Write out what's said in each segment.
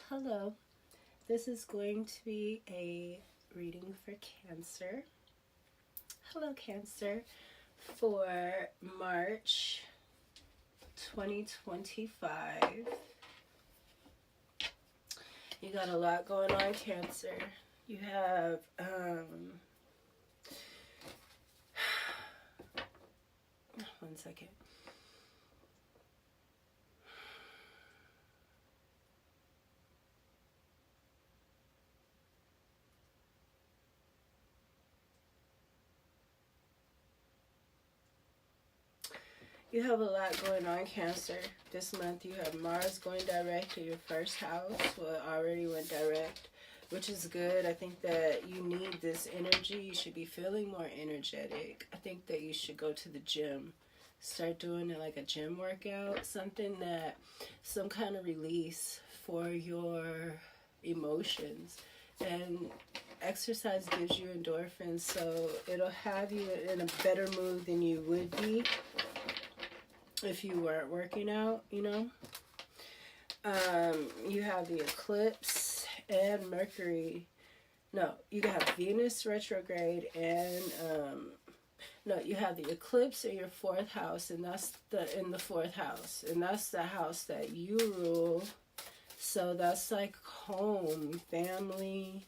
Hello, this is going to be a reading for Cancer. Hello, Cancer, for March 2025. You got a lot going on, Cancer. You have, one second. You have a lot going on, Cancer. This month you have Mars going direct to your first house. Well, it already went direct, which is good. I think that you need this energy. You should be feeling more energetic. I think that you should go to the gym. Start doing it like a gym workout. Some kind of release for your emotions. And exercise gives you endorphins, so it'll have you in a better mood than you would be if you weren't working out, you know. You have the eclipse and Mercury. No, you have Venus retrograde and you have the eclipse in your fourth house, and that's in the fourth house, and that's the house that you rule. So that's like home, family,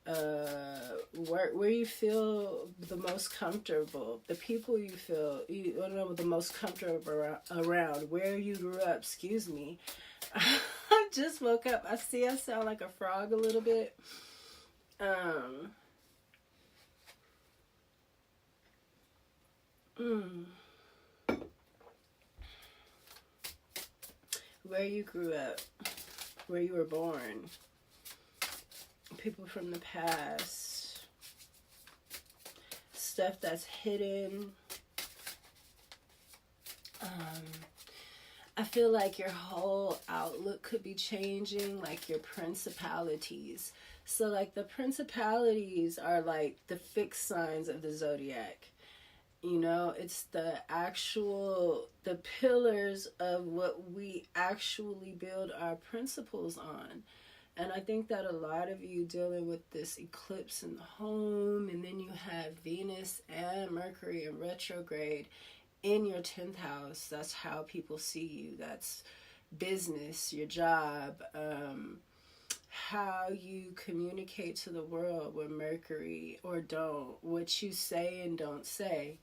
where you feel the most comfortable, the people you feel the most comfortable around, where you grew up. Excuse me. I just woke up. I sound like a frog a little bit. Where you grew up, where you were born, people from the past, stuff that's hidden. I feel like your whole outlook could be changing, like your principalities. So like the principalities are like the fixed signs of the zodiac. You know, it's the pillars of what we actually build our principles on. And I think that a lot of you dealing with this eclipse in the home, and then you have Venus and Mercury in retrograde in your 10th house. That's how people see you. That's business, your job, how you communicate to the world with Mercury or don't, what you say and don't say.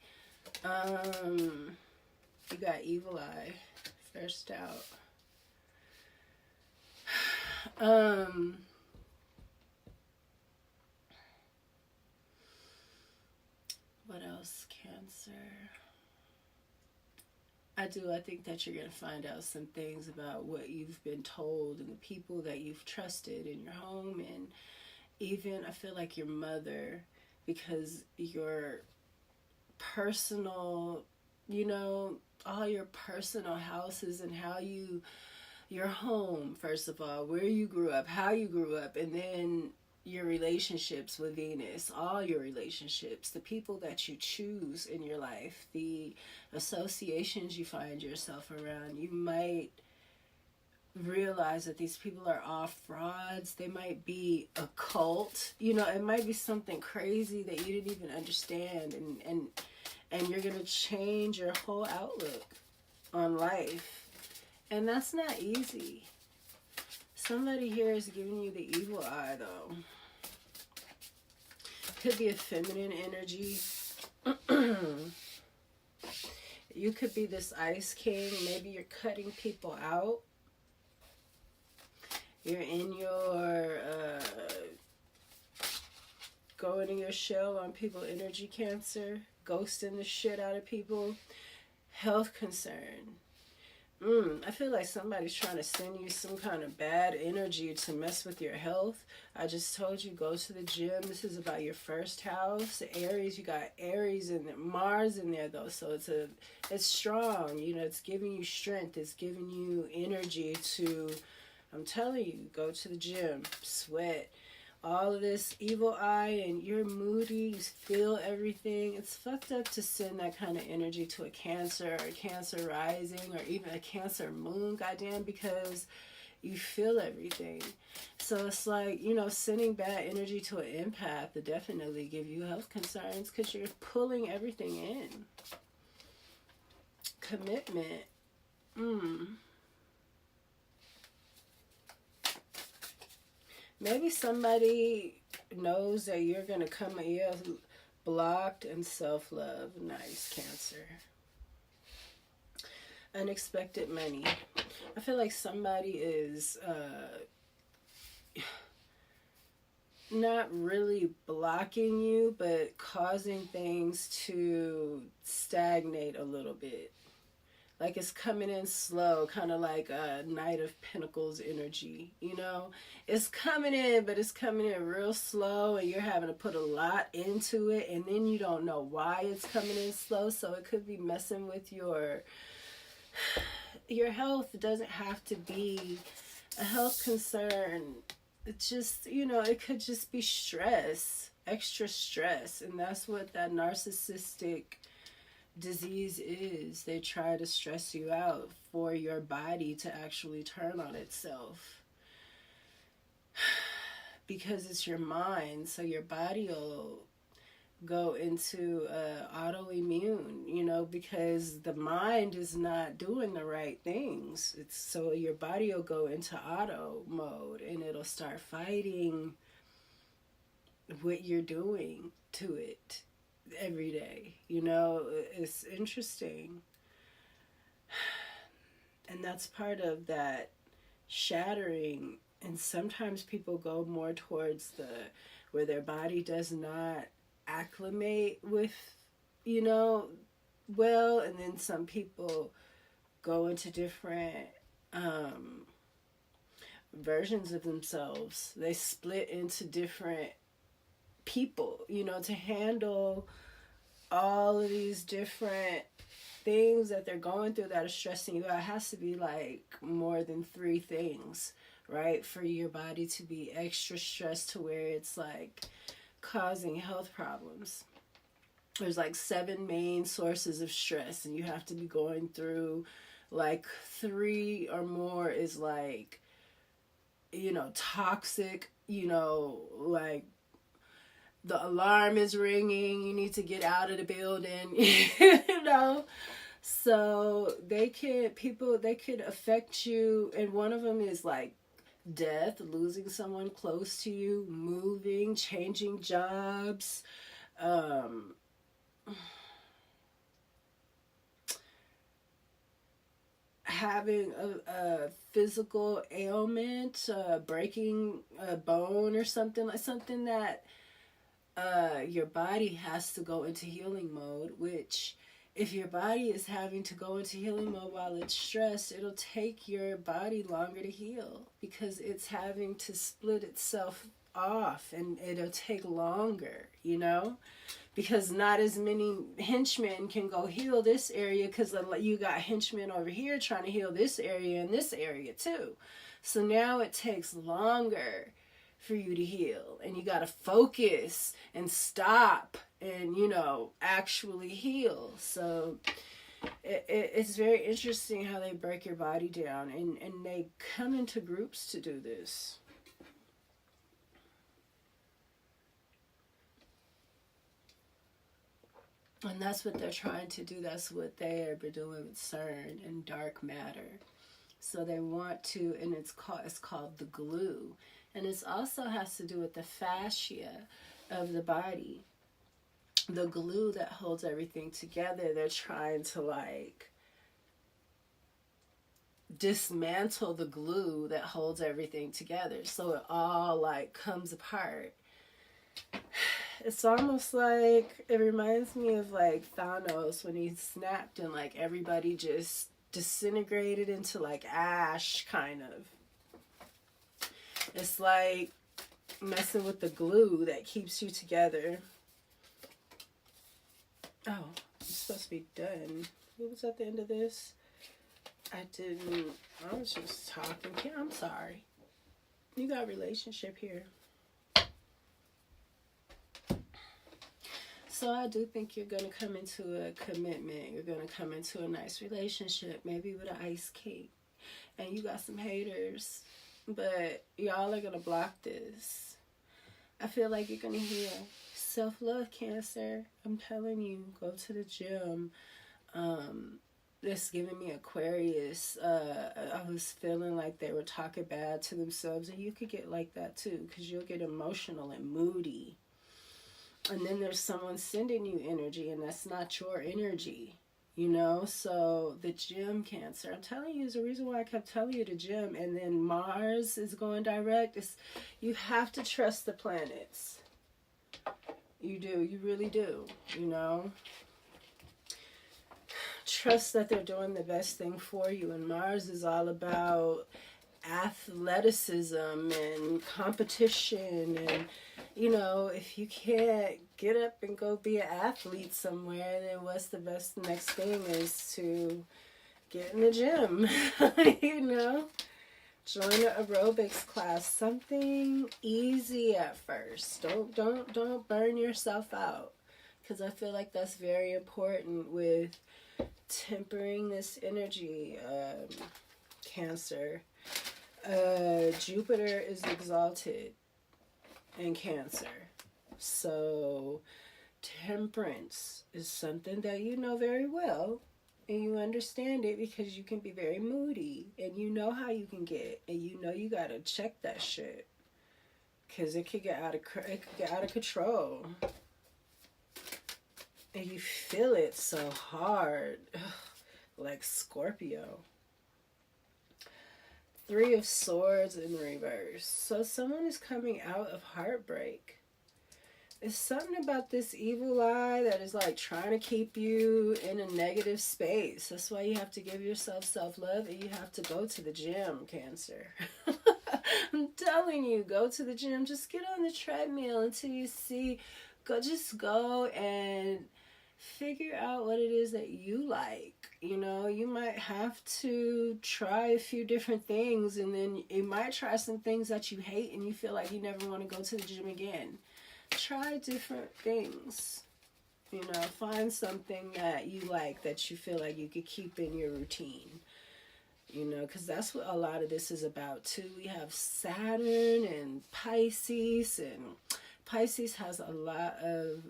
You got evil eye first out. What else, Cancer? I think that you're going to find out some things about what you've been told and the people that you've trusted in your home, and even I feel like your mother, because your personal, all your personal houses and how your home, first of all, where you grew up, how you grew up, and then your relationships with Venus, all your relationships, the people that you choose in your life, the associations you find yourself around. You might realize that these people are all frauds. They might be a cult. It might be something crazy that you didn't even understand, and you're going to change your whole outlook on life. And that's not easy. Somebody here is giving you the evil eye, though. Could be a feminine energy. You could be this ice king. Maybe you're cutting people out. You're in your going in your shell on people, energy, Cancer, ghosting the shit out of people. Health concern. I feel like somebody's trying to send you some kind of bad energy to mess with your health. I just told you, go to the gym. This is about your first house. Aries, you got Aries and Mars in there, though. So it's strong. It's giving you strength. It's giving you energy to, I'm telling you, go to the gym, sweat. All of this evil eye, and you're moody, you feel everything. It's fucked up to send that kind of energy to a Cancer or a Cancer rising or even a Cancer moon, goddamn, because You feel everything. So it's like, sending bad energy to an empath will definitely give you health concerns because you're pulling everything in. Commitment. Maybe somebody knows that you're going to come here blocked and self-love. Nice, Cancer. Unexpected money. I feel like somebody is not really blocking you, but causing things to stagnate a little bit. Like it's coming in slow, kind of like a Knight of Pentacles energy, It's coming in, but it's coming in real slow, and you're having to put a lot into it, and then you don't know why it's coming in slow, so it could be messing with your health. It doesn't have to be a health concern. It's just, it could just be stress, extra stress, and that's what that narcissistic disease is. They try to stress you out for your body to actually turn on itself because it's your mind. So your body will go into autoimmune, because the mind is not doing the right things. So your body will go into auto mode and it'll start fighting what you're doing to it every day. It's interesting. And that's part of that shattering. And sometimes people go more towards where their body does not acclimate with, well, and then some people go into different versions of themselves. They split into different people, to handle all of these different things that they're going through that are stressing you out. It has to be like more than 3 things, right? For your body to be extra stressed to where it's like causing health problems. There's like 7 main sources of stress, and you have to be going through like 3 or more is like, toxic, like the alarm is ringing, you need to get out of the building, So they could affect you, and one of them is like death, losing someone close to you, moving, changing jobs, having a physical ailment, breaking a bone or something that your body has to go into healing mode, which if your body is having to go into healing mode while it's stressed, it'll take your body longer to heal because it's having to split itself off, and it'll take longer, because not as many henchmen can go heal this area because you got henchmen over here trying to heal this area and this area too. So now it takes longer for you to heal, and you got to focus and stop and actually heal. So it's very interesting how they break your body down, and they come into groups to do this. And that's what they're trying to do. That's what they are doing with CERN and dark matter. So they want to, and it's called the glue. And it also has to do with the fascia of the body. The glue that holds everything together. They're trying to dismantle the glue that holds everything together. So it all comes apart. It's almost like, it reminds me of Thanos when he snapped and everybody just disintegrated into ash, kind of. It's like messing with the glue that keeps you together. Oh, it's supposed to be done. What was at the end of this? I was just talking. I'm sorry. You got a relationship here. So I do think you're going to come into a commitment. You're going to come into a nice relationship, maybe with an Ice King. and you got some haters, but y'all are gonna block this. I feel like you're gonna heal. Self-love, Cancer. I'm telling you, go to the gym. This giving me Aquarius. I was feeling like they were talking bad to themselves, and you could get like that too, because you'll get emotional and moody. And then there's someone sending you energy, and that's not your energy, you know? So the gym, Cancer, I'm telling you, is the reason why I kept telling you the gym. And then Mars is going direct. You have to trust the planets. You do. You really do, you know? Trust that they're doing the best thing for you. And Mars is all about athleticism and competition. And, you know, if you can't get up and go be an athlete somewhere, then what's the best next thing is to get in the gym, you know? Join an aerobics class, something easy at first. Don't burn yourself out, because I feel like that's very important with tempering this energy, Cancer. Jupiter is exalted in Cancer, so temperance is something that you know very well, and you understand it because you can be very moody, and you know how you can get, and you know you gotta check that shit, because it could get out of control. And you feel it so hard. Ugh, like Scorpio. 3 of Swords in reverse. So someone is coming out of heartbreak. It's something about this evil eye that is like trying to keep you in a negative space. That's why you have to give yourself self-love, and you have to go to the gym, Cancer. I'm telling you, go to the gym. Just get on the treadmill until you see. Just go and figure out what it is that you like. You know, you might have to try a few different things, and then you might try some things that you hate and you feel like you never want to go to the gym again. Try different things. You know, find something that you like, that you feel like you could keep in your routine. You know, because that's what a lot of this is about too. We have Saturn and Pisces, and Pisces has a lot of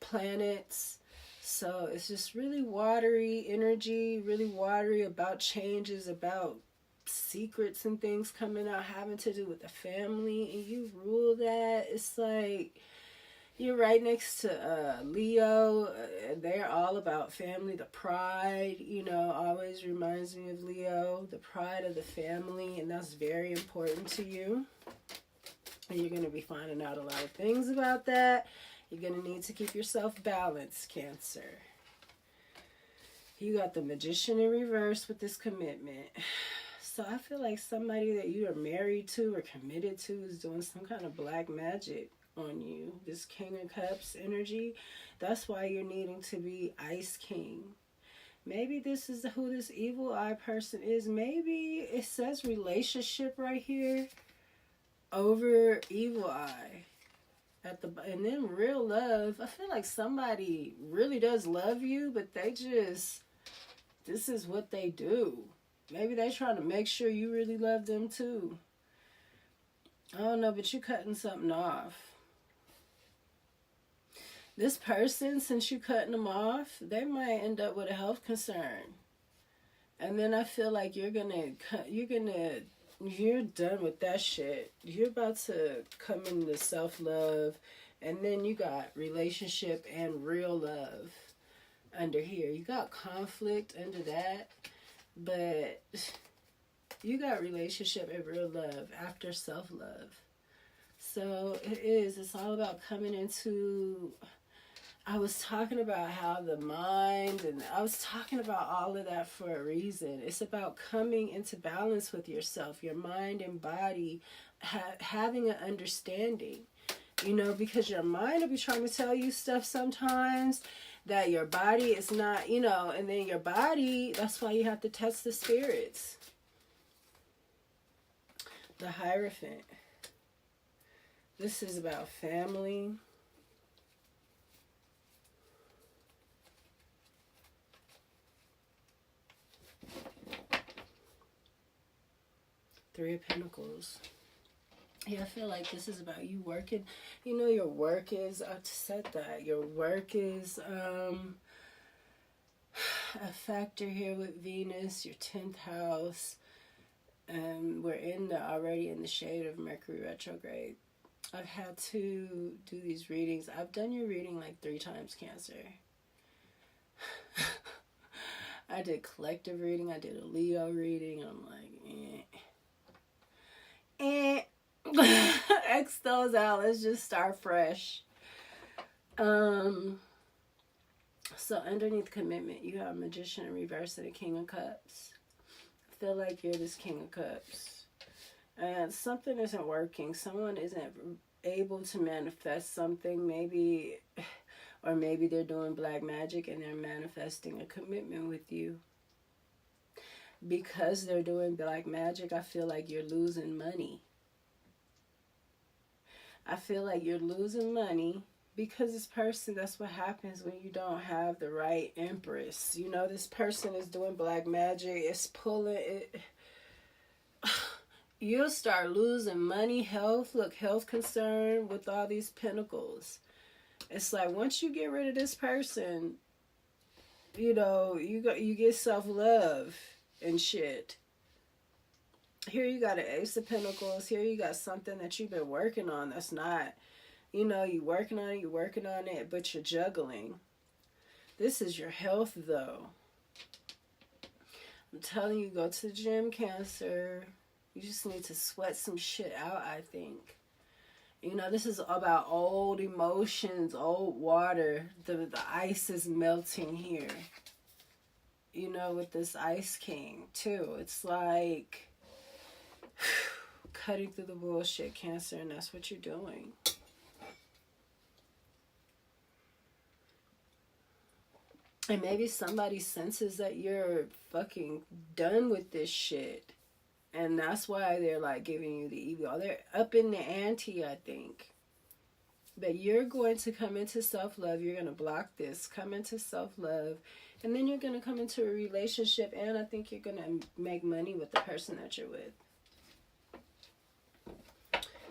planets, so it's just really watery energy, really watery, about changes, about secrets and things coming out having to do with the family, and you rule that. It's like you're right next to Leo. They're all about family. The pride, you know, always reminds me of Leo, the pride of the family, and that's very important to you. And you're going to be finding out a lot of things about that. You're going to need to keep yourself balanced, Cancer. You got the Magician in reverse with this commitment. So I feel like somebody that you are married to or committed to is doing some kind of black magic on you. This King of Cups energy. That's why you're needing to be Ice King. Maybe this is who this evil eye person is. Maybe it says relationship right here over evil eye. And then real love. I feel like somebody really does love you, but they just, this is what they do. Maybe they're trying to make sure you really love them too. I don't know, but you're cutting something off. This person, since you're cutting them off, they might end up with a health concern. And then I feel like you're done with that shit. You're about to come into self-love, and then you got relationship and real love under here. You got conflict under that, but you got relationship and real love after self-love. So it's all about coming into, I was talking about how the mind, and I was talking about all of that for a reason. It's about coming into balance with yourself, your mind and body, having an understanding, you know, because your mind will be trying to tell you stuff sometimes that your body is not, you know, and then your body, that's why you have to test the spirits. The Hierophant. This is about family. Three of Pentacles. Yeah, I feel like this is about you working. You know, your work is, I said that, your work is a factor here with Venus, your 10th house. We're already in the shade of Mercury retrograde. I've had to do these readings. I've done your reading like 3 times, Cancer. I did collective reading. I did a Leo reading. I'm like, X those out. Let's just start fresh. So underneath commitment, you have Magician in reverse and a King of Cups. I feel like you're this King of Cups. And something isn't working. Someone isn't able to manifest something. Maybe they're doing black magic and they're manifesting a commitment with you. Because they're doing black magic, I feel like you're losing money. I feel like you're losing money because this person, that's what happens when you don't have the right Empress. You know, this person is doing black magic. It's pulling it. You'll start losing money, health. Look, health concern with all these pentacles. It's like once you get rid of this person, you know, you get self-love and shit. Here you got an Ace of Pentacles. Here you got something that you've been working on that's not, you know, you're working on it, but you're juggling. This is your health, though. I'm telling you, go to the gym, Cancer. You just need to sweat some shit out, I think. You know, this is about old emotions, old water. The ice is melting here. You know, with this Ice King, too. It's like cutting through the bullshit, Cancer, and that's what you're doing. And maybe somebody senses that you're fucking done with this shit. And that's why they're like giving you the evil. They're up in the ante, I think. But you're going to come into self-love. You're going to block this. Come into self-love. And then you're going to come into a relationship. And I think you're going to make money with the person that you're with.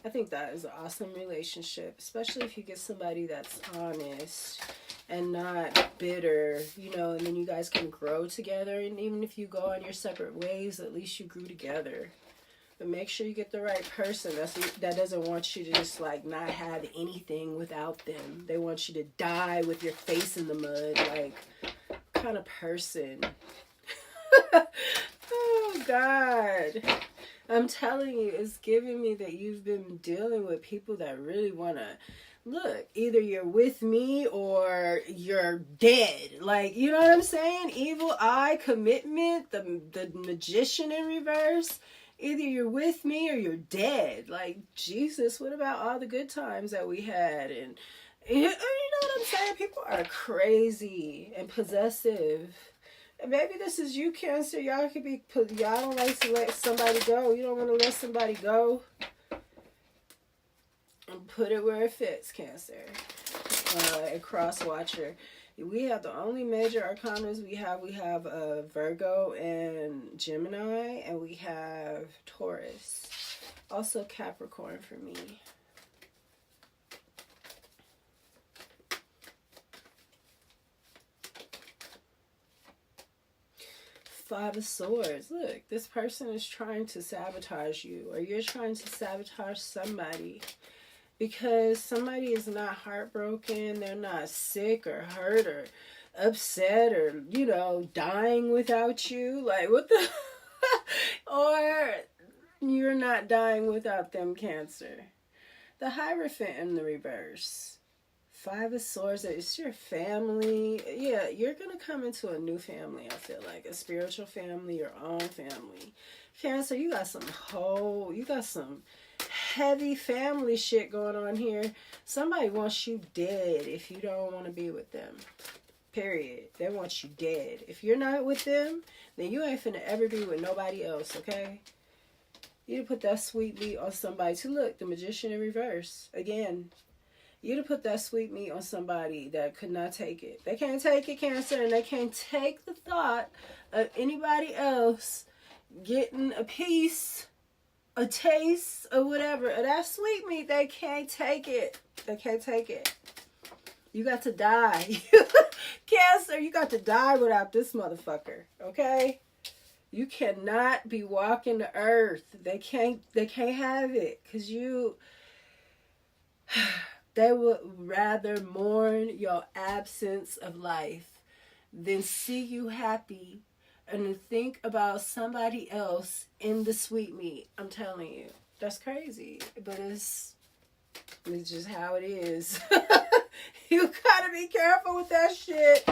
I think that is an awesome relationship. Especially if you get somebody that's honest and not bitter, you know, and then you guys can grow together. And even if you go on your separate ways, at least you grew together. But make sure you get the right person that doesn't want you to just like not have anything without them. They want you to die with your face in the mud. Like, what kind of person? Oh, God. I'm telling you, it's giving me that you've been dealing with people that really want to, look, either you're with me or you're dead. Like, you know what I'm saying? Evil eye, commitment, the Magician in reverse. Either you're with me or you're dead. Like, Jesus, what about all the good times that we had? And you know what I'm saying? People are crazy and possessive. And maybe this is you, Cancer. Y'all don't like to let somebody go. You don't want to let somebody go. And put it where it fits, Cancer. And Cross Watcher. We have the only major arcanas we have Virgo and Gemini, and we have Taurus. Also Capricorn for me. Five of Swords. Look, this person is trying to sabotage you, or you're trying to sabotage somebody. Because somebody is not heartbroken, they're not sick or hurt or upset or, you know, dying without you. Like, what the... Or you're not dying without them, Cancer. The Hierophant in the reverse. Five of Swords, it's your family. Yeah, you're going to come into a new family, I feel like. A spiritual family, your own family. Cancer, you got some heavy family shit going on here. Somebody wants you dead if you don't want to be with them. Period. They want you dead. If you're not with them, then you ain't finna ever be with nobody else, okay? You put that sweet meat on somebody. To look, the Magician in reverse. Again, you put that sweet meat on somebody that could not take it. They can't take it, Cancer, and they can't take the thought of anybody else getting a piece a taste or whatever of that sweetmeat, they can't take it. They can't take it. You got to die. Cancer, you got to die without this motherfucker. Okay? You cannot be walking the earth. They can't have it. Because they would rather mourn your absence of life than see you happy and to think about somebody else in the sweetmeat. I'm telling you. That's crazy. But it's just how it is. You gotta be careful with that shit.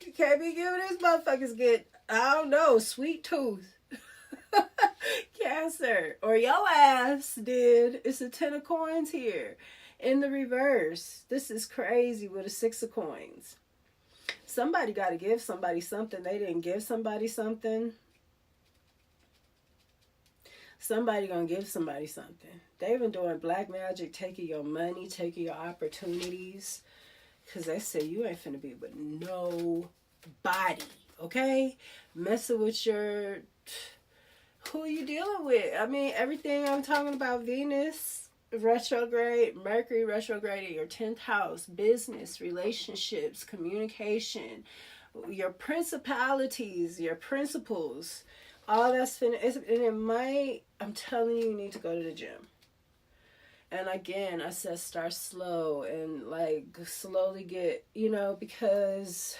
You can't be giving these motherfuckers I don't know, sweet tooth. Cancer. Or your ass did. It's a 10 of coins here. In the reverse. This is crazy with a 6 of coins. Somebody got to give somebody something. They didn't give somebody something. Somebody gonna give somebody something. They've been doing black magic, taking your money, taking your opportunities. Because they say you ain't finna be with nobody. Okay? Messing with who you dealing with? I mean, everything I'm talking about, Venus retrograde, Mercury retrograde in your 10th house, business, relationships, communication, your principalities, your principles, all that's and it might, I'm telling you, you need to go to the gym. And again, I said start slow and like slowly get, because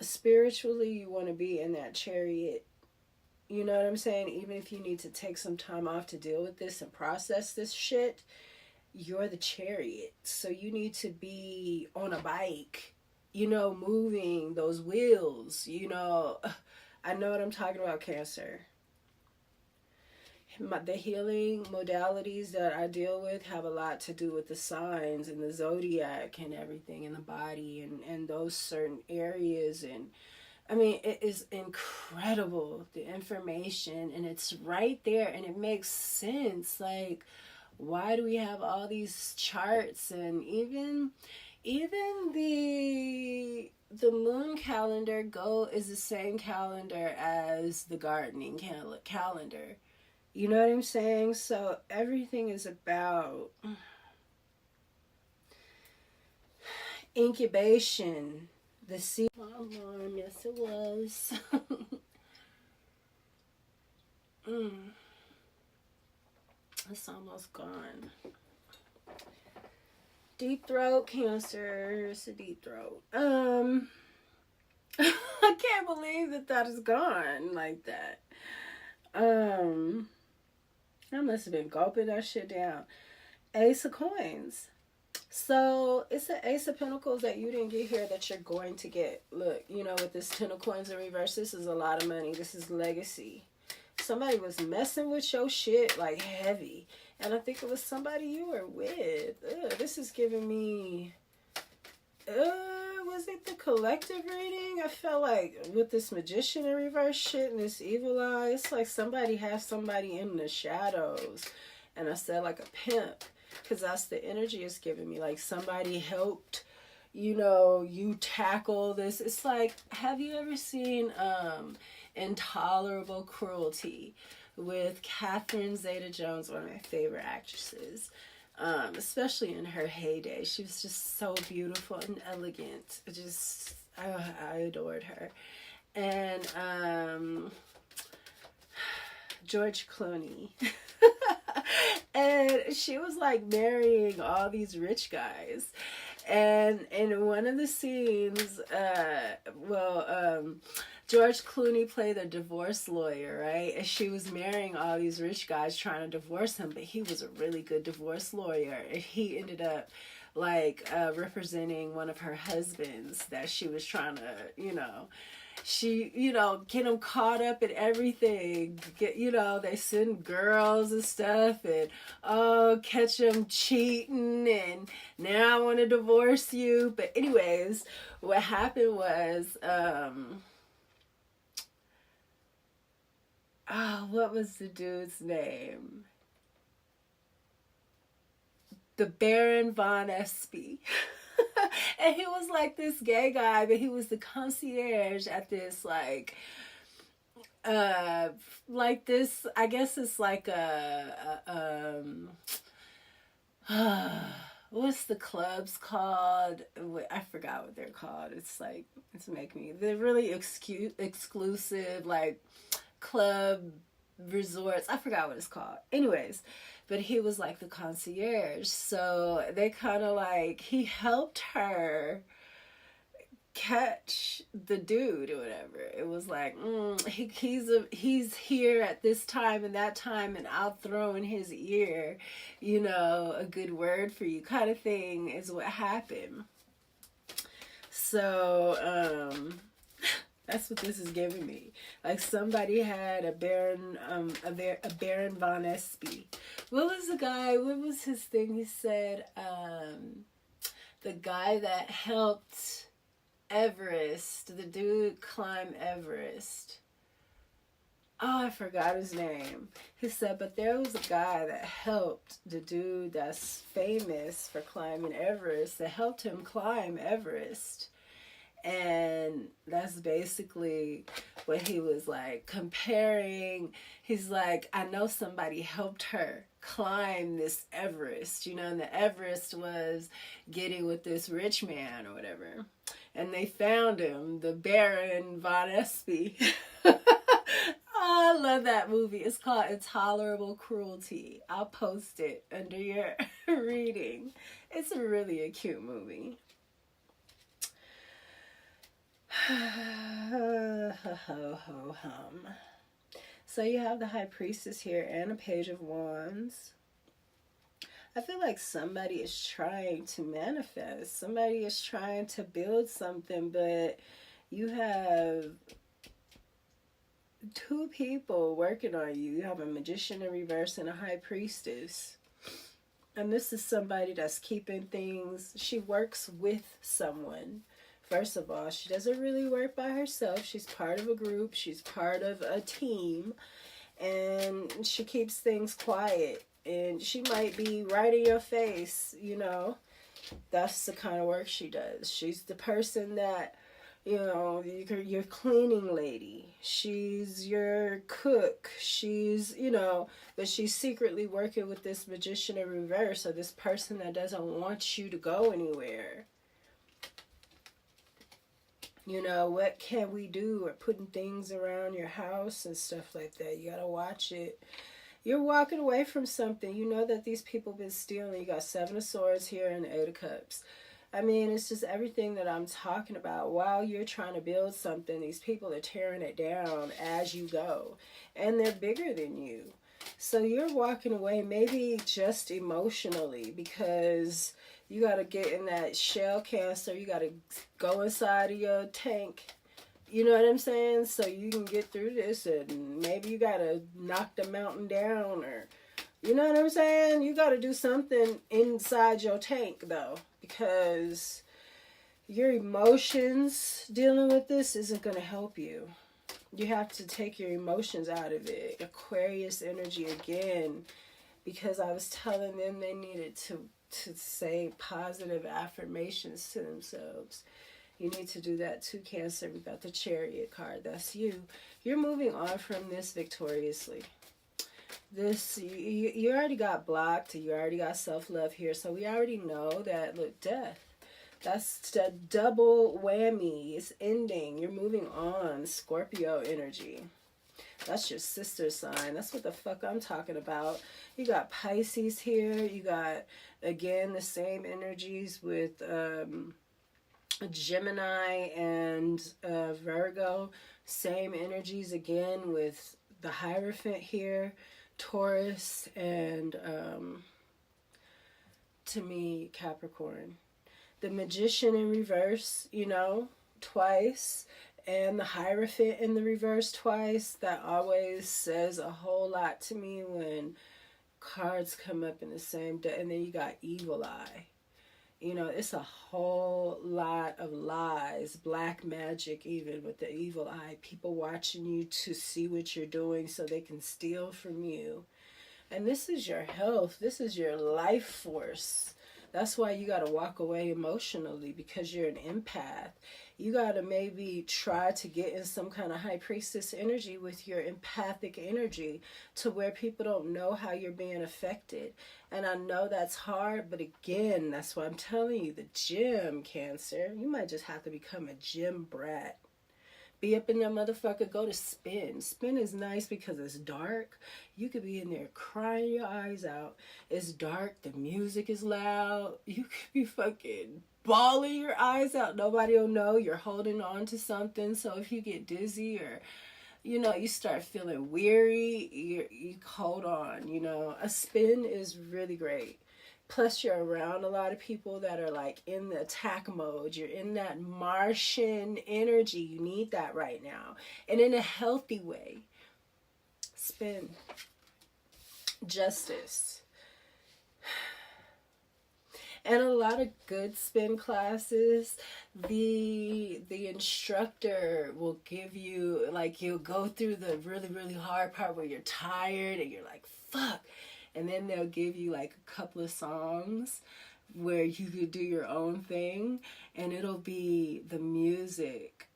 spiritually you want to be in that chariot. You know what I'm saying? Even if you need to take some time off to deal with this and process this shit, you're the chariot. So you need to be on a bike, moving those wheels, I know what I'm talking about, Cancer. The healing modalities that I deal with have a lot to do with the signs and the zodiac and everything in the body and those certain areas. And I mean, it is incredible, the information, and it's right there, and it makes sense. Like, why do we have all these charts? And even the moon calendar is the same calendar as the gardening calendar. You know what I'm saying? So everything is about incubation. The seed alarm, yes it was. It's almost gone. Deep throat, Cancer. It's a deep throat. I can't believe that is gone like that. I must have been gulping that shit down. Ace of Coins. So it's an Ace of Pentacles that you didn't get here that you're going to get. Look, with this 10 of Coins in reverse, this is a lot of money. This is legacy. Somebody was messing with your shit like heavy. And I think it was somebody you were with. This is giving me... was it the collective reading? I felt like with this Magician in reverse shit and this Evil Eye, it's like somebody has somebody in the shadows. And I said like a pimp. Because that's the energy it's giving me. Like somebody helped, you tackle this. It's like, have you ever seen Intolerable Cruelty with Catherine Zeta-Jones, one of my favorite actresses, especially in her heyday. She was just so beautiful and elegant. I adored her. And George Clooney. And she was like marrying all these rich guys. And in one of the scenes, George Clooney played a divorce lawyer, right? And she was marrying all these rich guys trying to divorce him, but he was a really good divorce lawyer. And he ended up representing one of her husbands that she was trying to, get them caught up in everything. They send girls and stuff and, catch them cheating and now I want to divorce you. But anyways, what happened was, what was the dude's name? The Baron von Espy. And he was like this gay guy, but he was the concierge at this like this, I guess it's like what's the clubs called? I forgot what they're called. It's like, it's making me, they're really exclusive, like club resorts. I forgot what it's called. Anyways, but he was like the concierge. So they kind of like, he helped her catch the dude or whatever. It was like, he's here at this time and that time, and I'll throw in his ear, a good word for you, kind of thing is what happened. So that's what this is giving me. Like somebody had a Baron von Espy. What was the guy? What was his thing? He said the guy that helped Everest, the dude climb Everest. Oh, I forgot his name. He said, but there was a guy that helped the dude that's famous for climbing Everest, that helped him climb Everest. And that's basically what he was like comparing. He's like, I know somebody helped her climb this Everest, and the Everest was getting with this rich man or whatever. And they found him, the Baron von Espy. Oh, I love that movie. It's called Intolerable Cruelty. I'll post it under your reading. It's really a cute movie. So you have the High Priestess here and a Page of Wands. I feel like somebody is trying to manifest. Somebody is trying to build something, but you have two people working on you. You have a Magician in reverse and a High Priestess. And this is somebody that's keeping things. She works with someone. First of all, she doesn't really work by herself. She's part of a group. She's part of a team. And she keeps things quiet. And she might be right in your face, That's the kind of work she does. She's the person that, your cleaning lady. She's your cook. She's, but she's secretly working with this Magician in reverse, or this person that doesn't want you to go anywhere. What can we do? Or putting things around your house and stuff like that. You gotta watch it. You're walking away from something. You know that these people been stealing. You got 7 of Swords here and the 8 of Cups. I mean, it's just everything that I'm talking about. While you're trying to build something, these people are tearing it down as you go. And they're bigger than you. So you're walking away maybe just emotionally, because you got to get in that shell cancer. You got to go inside of your tank. You know what I'm saying? So you can get through this, and maybe you got to knock the mountain down, or, you know what I'm saying? You got to do something inside your tank, though, because your emotions dealing with this isn't going to help you. You have to take your emotions out of it. Aquarius energy again, because I was telling them they needed to say positive affirmations to themselves. You need to do that too, Cancer. We got the Chariot card. That's you. You're moving on from this victoriously. This, you already got blocked. You already got self-love here. So we already know that, look, death. That's the double whammy. It's ending. You're moving on. Scorpio energy. That's your sister sign. That's what the fuck I'm talking about. You got Pisces here. You got, again, the same energies with Gemini and Virgo. Same energies again with the Hierophant here. Taurus and, to me, Capricorn. The Magician in reverse, twice. And the Hierophant in the reverse twice. That always says a whole lot to me when cards come up in the same day. And then you got Evil Eye. It's a whole lot of lies. Black magic even with the evil eye. People watching you to see what you're doing so they can steal from you. And this is your health. This is your life force. That's why you got to walk away emotionally, because you're an empath. You got to maybe try to get in some kind of high priestess energy with your empathic energy to where people don't know how you're being affected. And I know that's hard, but again, that's why I'm telling you, the gym, Cancer, you might just have to become a gym brat. Be up in that motherfucker, go to spin. Spin is nice because it's dark. You could be in there crying your eyes out. It's dark, the music is loud. You could be fucking bawling your eyes out. Nobody will know you're holding on to something. So if you get dizzy or, you know, you start feeling weary, you hold on, you know. A spin is really great. Plus, you're around a lot of people that are like in the attack mode. You're in that Martian energy. You need that right now. And in a healthy way. Spin. Justice. And a lot of good spin classes, the instructor will give you, like, you'll go through the really, really hard part where you're tired and you're like, fuck. And then they'll give you like a couple of songs where you could do your own thing. And it'll be the music.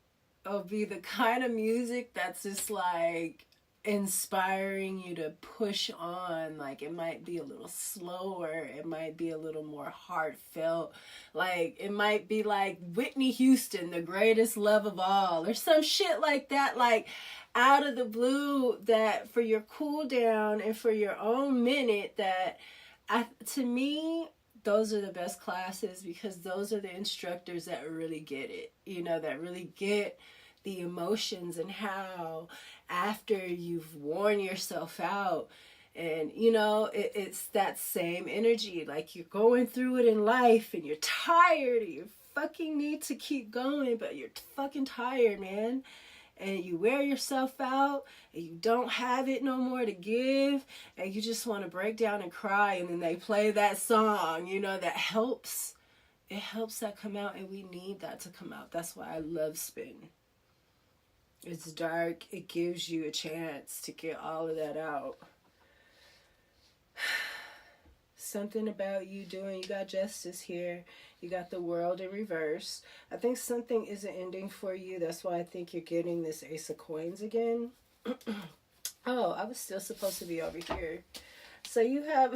It'll be the kind of music that's just like inspiring you to push on. Like, it might be a little slower. It might be a little more heartfelt. Like, it might be like Whitney Houston, The Greatest Love of All, or some shit like that. Like, out of the blue, that for your cool down and for your own minute, that to me, those are the best classes, because those are the instructors that really get it, you know, that really get the emotions and how after you've worn yourself out, and you know, it's that same energy, like you're going through it in life and you're tired and you fucking need to keep going, but you're fucking tired, man. And you wear yourself out and you don't have it no more to give and you just want to break down and cry, and then they play that song, you know, that helps. It helps that come out, and we need that to come out. That's why I love spin. It's dark. It gives you a chance to get all of that out. Something about you doing, you got justice here. You got the world in reverse. I think something isn't ending for you. That's why I think you're getting this Ace of Coins again. Oh, I was still supposed to be over here. So you have,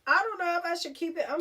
I don't know if I should keep it. I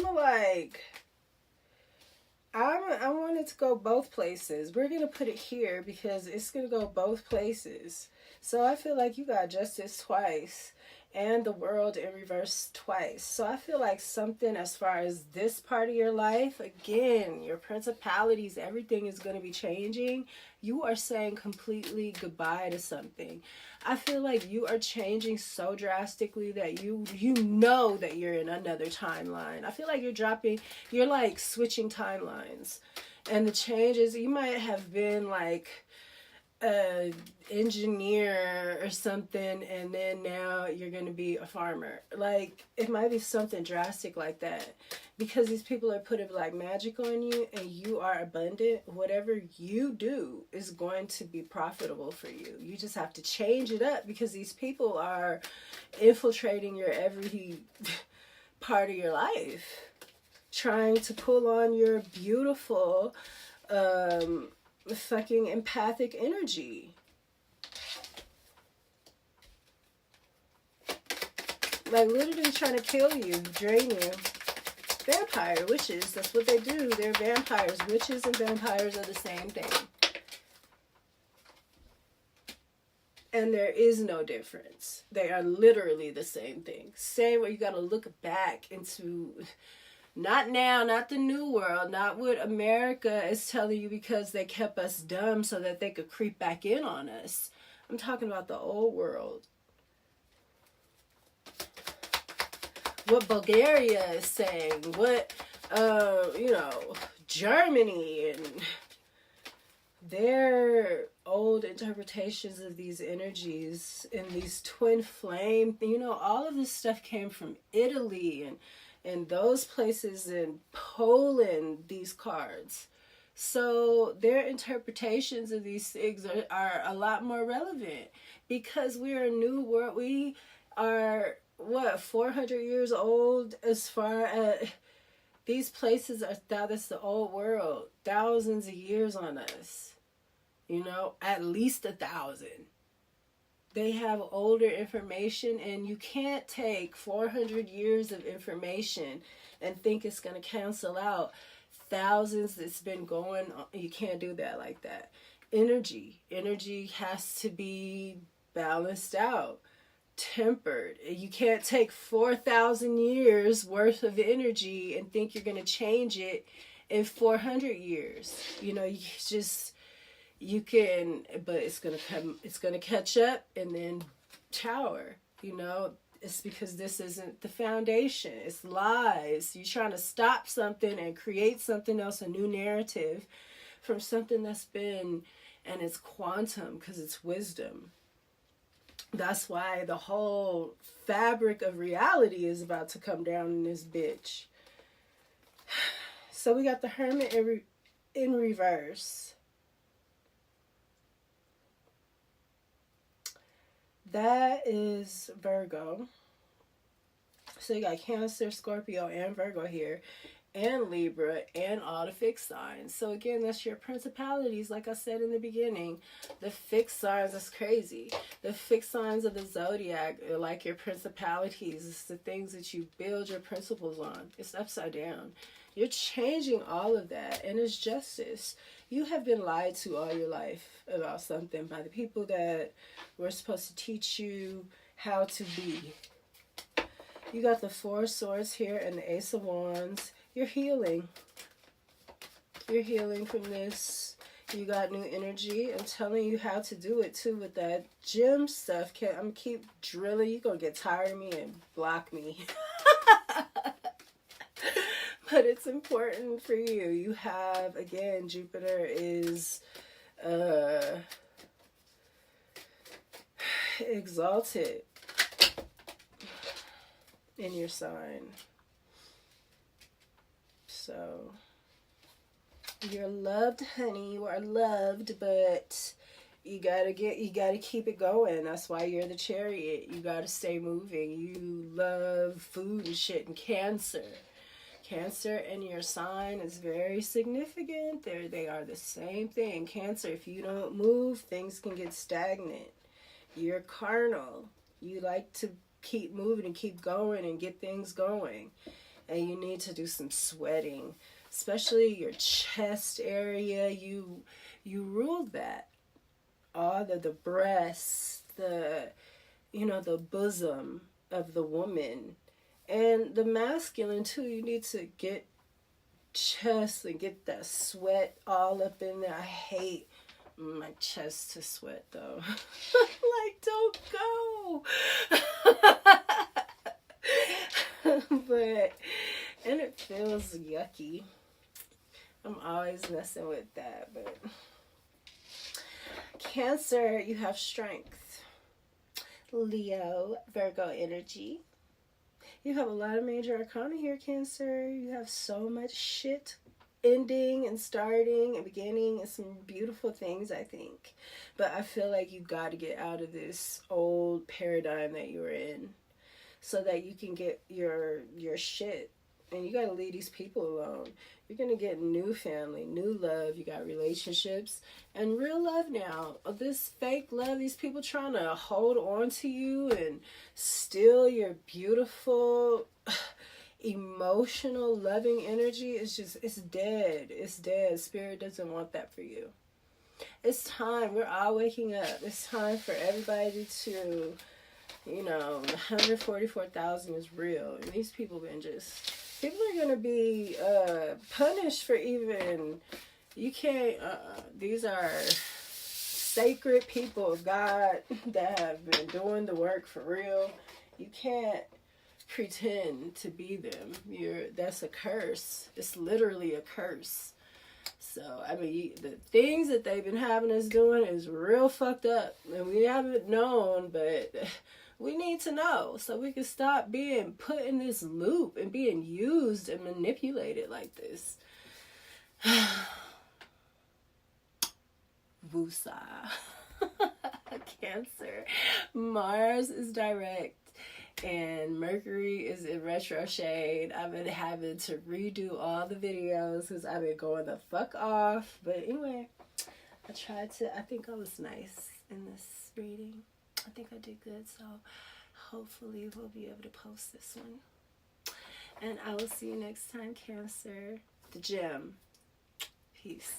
want it to go both places. We're going to put it here because it's going to go both places. So I feel like you got justice twice and the world in reverse twice. So I feel like something as far as this part of your life, again, your principalities, everything is going to be changing. You are saying completely goodbye to something. I feel like you are changing so drastically that you know that you're in another timeline. I feel like you're like switching timelines. And the changes, you might have been like an engineer or something, and then now you're going to be a farmer. Like, it might be something drastic like that, because these people are putting black magic on you and you are abundant. Whatever you do is going to be profitable for you. You just have to change it up, because these people are infiltrating your every part of your life, trying to pull on your beautiful fucking empathic energy. Like, literally trying to kill you, drain you. Vampire, witches, that's what they do. They're vampires. Witches and vampires are the same thing. And there is no difference. They are literally the same thing. Same way, you got to look back into, not now, not the new world, not what America is telling you because they kept us dumb so that they could creep back in on us. I'm talking about the old world. What Bulgaria is saying, what, Germany and their old interpretations of these energies and these twin flame, all of this stuff came from Italy and those places, in Poland, these cards. So their interpretations of these things are a lot more relevant, because we're a new world. We are, 400 years old as far as These places are, that's the old world, thousands of years on us, you know, at least 1,000. They have older information, and you can't take 400 years of information and think it's going to cancel out thousands that's been going on. You can't do that like that. Energy has to be balanced out, tempered. You can't take 4,000 years worth of energy and think you're going to change it in 400 years. You know, you can, but it's going to catch up and then tower, you know. It's because this isn't the foundation. It's lies. You're trying to stop something and create something else, a new narrative from something that's been, and it's quantum because it's wisdom. That's why the whole fabric of reality is about to come down in this bitch. So we got the Hermit in reverse. That is Virgo. So you got Cancer, Scorpio, and Virgo here, and Libra, and all the fixed signs. So again, that's your principalities. Like I said in the beginning, the fixed signs is crazy. The fixed signs of the zodiac are like your principalities. It's the things that you build your principles on. It's upside down. You're changing all of that, and it's justice. You have been lied to all your life about something by the people that were supposed to teach you how to be. You got the Four of Swords here and the Ace of Wands. You're healing. You're healing from this. You got new energy. I'm telling you how to do it too with that gym stuff. I'm going to keep drilling. You're going to get tired of me and block me. But it's important for you. You have, again, Jupiter is exalted in your sign. So you're loved, honey. You are loved, but you gotta keep it going. That's why you're the Chariot. You gotta stay moving. You love food and shit. And Cancer in your sign is very significant. They are the same thing. Cancer, if you don't move, things can get stagnant. You're carnal. You like to keep moving and keep going and get things going. And you need to do some sweating, especially your chest area. You rule that. All the breasts, the bosom of the woman. And the masculine too, you need to get chest and get that sweat all up in there. I hate my chest to sweat though. Like, don't go. But, and it feels yucky. I'm always messing with that. But Cancer, you have strength. Leo, Virgo energy. You have a lot of major arcana here, Cancer. You have so much shit ending and starting and beginning and some beautiful things, I think. But I feel like you got to get out of this old paradigm that you're in so that you can get your shit. And you got to leave these people alone. You're going to get new family, new love. You got relationships and real love now. This fake love, these people trying to hold on to you and steal your beautiful, emotional, loving energy. It's dead. It's dead. Spirit doesn't want that for you. It's time. We're all waking up. It's time for everybody to, 144,000 is real. And these people people are going to be punished for even, these are sacred people of God that have been doing the work for real. You can't pretend to be them. That's a curse. It's literally a curse. So, the things that they've been having us doing is real fucked up. And we haven't known, but we need to know so we can stop being put in this loop and being used and manipulated like this. Vusa. Cancer. Mars is direct and Mercury is in retrograde. I've been having to redo all the videos because I've been going the fuck off. But anyway, I think I was nice in this reading. I think I did good, so hopefully we'll be able to post this one. And I will see you next time, Cancer. The gym. Peace.